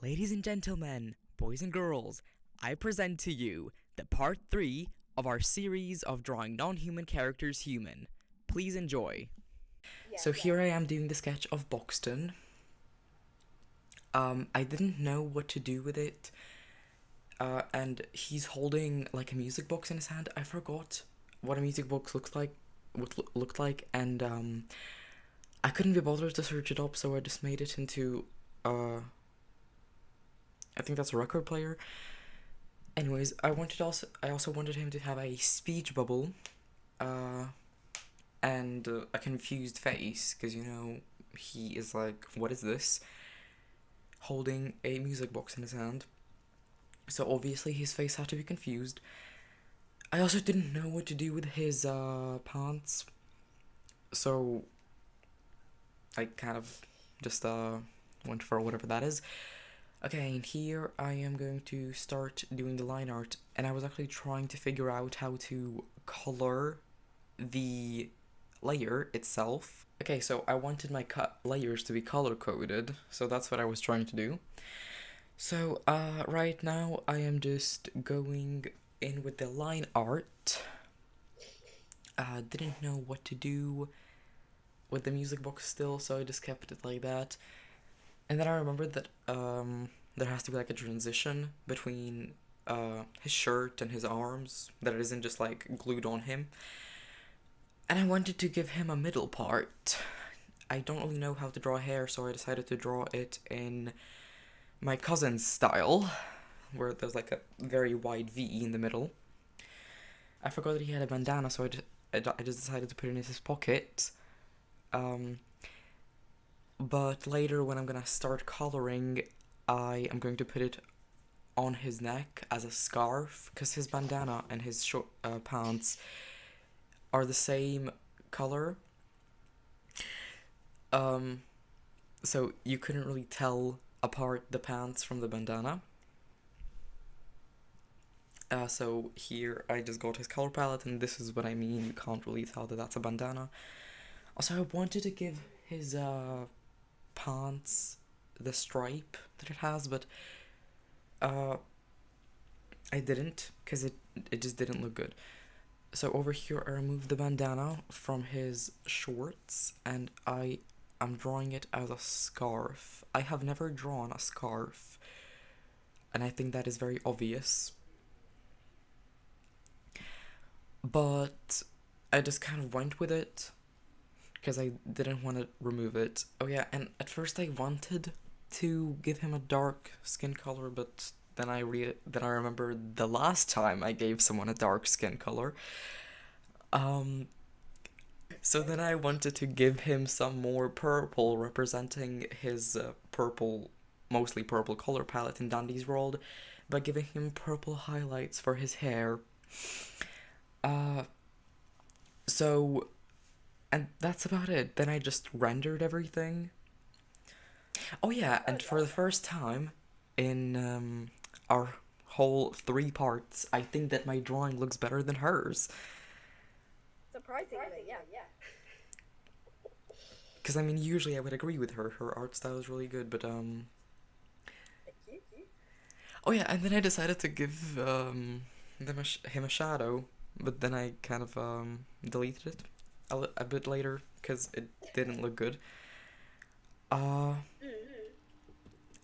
Ladies and gentlemen, boys and girls, I present to you the part 3 of our series of drawing non-human characters human. Please enjoy. So here I am doing the sketch of Boxton. I didn't know what to do with it. And he's holding like a music box in his hand. I forgot what a music box looked like, and I couldn't be bothered to search it up, so I just made it into I think that's a record player. Anyways, I also wanted him to have a speech bubble, uh, and a confused face, because he is like, what is this? Holding a music box in his hand. So obviously his face had to be confused. I also didn't know what to do with his pants, so I kind of just went for whatever that is. Okay, and here I am going to start doing the line art, and I was actually trying to figure out how to color the layer itself. Okay, so I wanted my layers to be color coded, so that's what I was trying to do. So right now I am just going in with the line art. Didn't know what to do with the music box still, so I just kept it like that. And then I remembered that there has to be like a transition between his shirt and his arms, that it isn't just like glued on him. And I wanted to give him a middle part. I don't really know how to draw hair, so I decided to draw it in my cousin's style, where there's like a very wide V in the middle. I forgot that he had a bandana, so I just decided to put it in his pocket. But later, when I'm gonna start coloring, I am going to put it on his neck as a scarf, because his bandana and his short pants are the same color. So you couldn't really tell apart the pants from the bandana. So here I just got his color palette, and this is what I mean. You can't really tell that that's a bandana. Also, I wanted to give his pants the stripe that it has, but I didn't, because it just didn't look good. So over here I removed the bandana from his shorts, and I'm drawing it as a scarf. I have never drawn a scarf, and I think that is very obvious. But I just kind of went with it, because I didn't want to remove it. Oh yeah, and at first I wanted to give him a dark skin color, but then I remembered the last time I gave someone a dark skin color. So then I wanted to give him some more purple, representing his mostly purple color palette in Dandy's world, by giving him purple highlights for his hair. Uh, so and that's about it. Then I just rendered everything. Oh yeah, and for the first time in our whole 3 parts, I think that my drawing looks better than hers. Surprisingly, yeah. Because I mean, usually I would agree with her. Her art style is really good, but Thank you. oh yeah, and then I decided to give him a shadow, but then I kind of deleted it a bit later because it didn't look good. Uh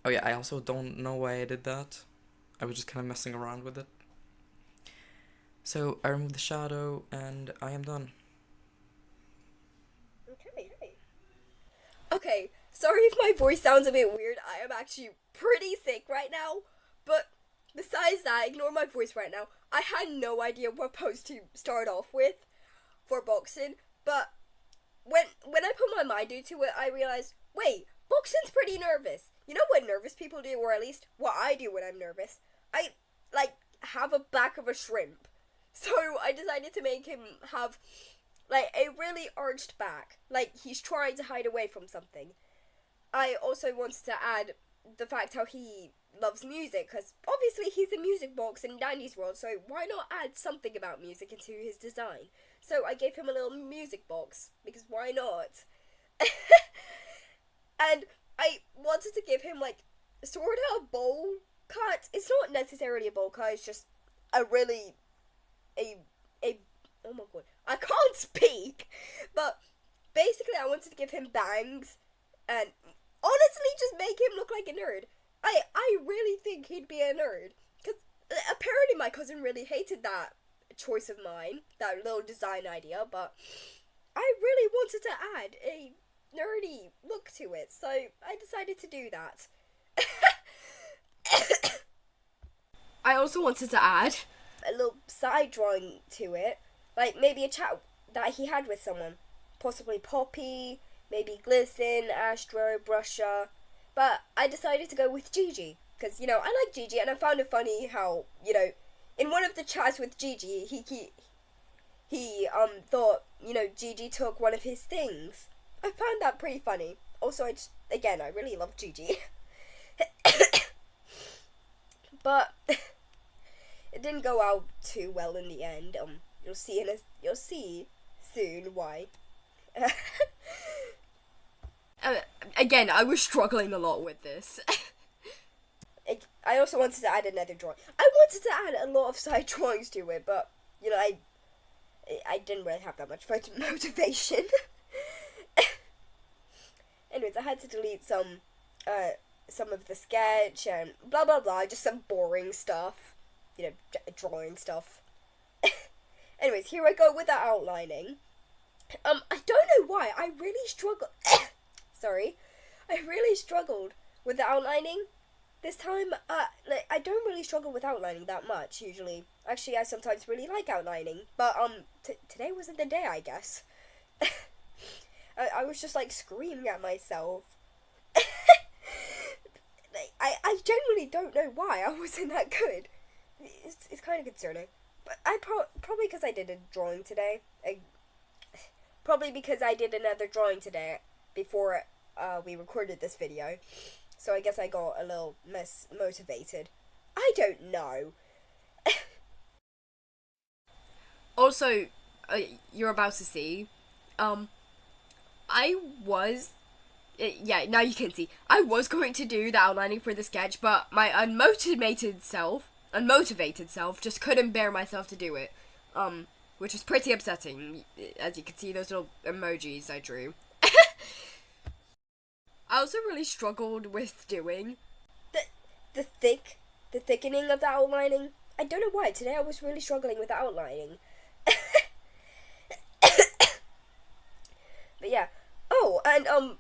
oh yeah, I also don't know why I did that. I was just kind of messing around with it. So I removed the shadow, and I am done. Okay, sorry if my voice sounds a bit weird. I am actually pretty sick right now. But besides that, ignore my voice right now. I had no idea what pose to start off with for boxing. But when I put my mind into it, I realized, wait, boxing's pretty nervous. You know what nervous people do, or at least what I do when I'm nervous? I, like, have a back of a shrimp. So I decided to make him have like a really arched back, like he's trying to hide away from something. I also wanted to add the fact how he loves music, because obviously he's a music box in Dandy's world, so why not add something about music into his design? So I gave him a little music box, because why not? And I wanted to give him like sort of a bowl cut. It's not necessarily a bowl cut. It's just a really a oh my god, I can't speak. But basically, I wanted to give him bangs and honestly just make him look like a nerd. I really think he'd be a nerd because apparently my cousin really hated that choice of mine, that little design idea, but I really wanted to add a nerdy look to it, so I decided to do that. I also wanted to add a little side drawing to it, like maybe a chat that he had with someone, possibly Poppy, maybe Glisten, Astro, Brusher, but I decided to go with Gigi, because, you know, I like Gigi, and I found it funny how, you know, in one of the chats with Gigi, he thought, you know, Gigi took one of his things. I found that pretty funny. Also, I really love Gigi. But it didn't go out too well in the end. You'll see soon why. Again, I was struggling a lot with this. I also wanted to add another drawing. I wanted to add a lot of side drawings to it, but, you know, I didn't really have that much motivation. Anyways, I had to delete some of the sketch and blah blah blah, just some boring stuff, you know, drawing stuff. Anyways, here I go with the outlining. I don't know why, I really struggled. Sorry, I really struggled with the outlining this time. I don't really struggle with outlining that much usually. Actually, I sometimes really like outlining, but today wasn't the day, I guess. I was just like screaming at myself. I genuinely don't know why I wasn't that good. It's kind of concerning, but probably because I did a drawing today. Probably because I did another drawing today before we recorded this video. So I guess I got a little less motivated. I don't know. Also, you're about to see, now you can see, I was going to do the outlining for the sketch, but my unmotivated self just couldn't bear myself to do it, which is pretty upsetting, as you can see those little emojis I drew. I also really struggled with doing the thickening of the outlining. I don't know why, today I was really struggling with the outlining. But yeah. Oh, and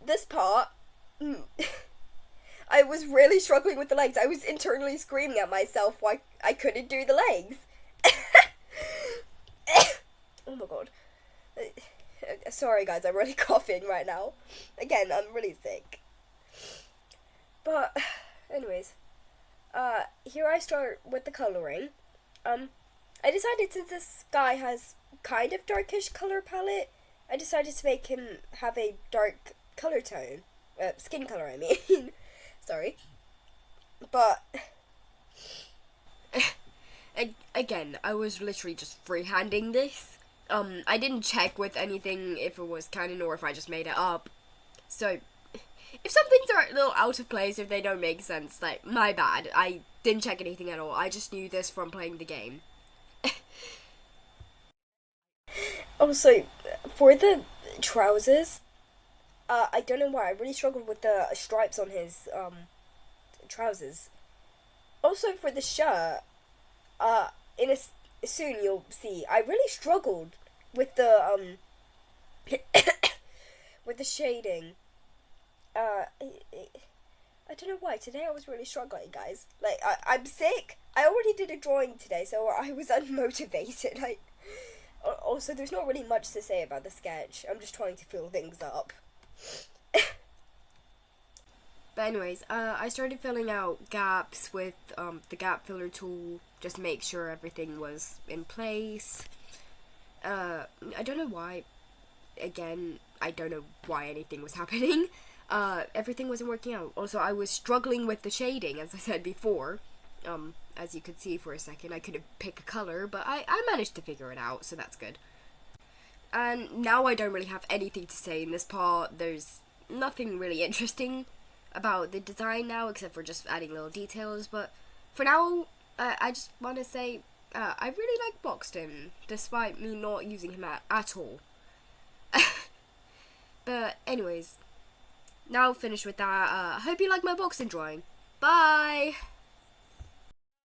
this part, I was really struggling with the legs. I was internally screaming at myself why I couldn't do the legs. Oh my god. Sorry guys, I'm really coughing right now. Again, I'm really sick. But, anyways, here I start with the coloring. I decided, since this guy has kind of darkish color palette, I decided to make him have a dark color tone. Skin color, I mean. Sorry. But, again, I was literally just freehanding this. I didn't check with anything if it was canon or if I just made it up. So, if some things are a little out of place, if they don't make sense, like, my bad. I didn't check anything at all. I just knew this from playing the game. Also, for the trousers, I don't know why, I really struggled with the stripes on his, trousers. Also, for the shirt, soon you'll see, I really struggled with the, with the shading. I don't know why, today I was really struggling, guys. Like, I'm sick. I already did a drawing today, so I was unmotivated. Also, there's not really much to say about the sketch. I'm just trying to fill things up. But anyways, I started filling out gaps with the gap filler tool, just to make sure everything was in place. I don't know why. Again, I don't know why anything was happening. Everything wasn't working out. Also, I was struggling with the shading, as I said before. As you could see for a second, I couldn't pick a color, but I managed to figure it out, so that's good. And now I don't really have anything to say in this part. There's nothing really interesting. about the design now, except for just adding little details. But for now, I just want to say I really like Boxton, despite me not using him at all. But anyways, now finished with that. I hope you like my Boxton drawing. Bye!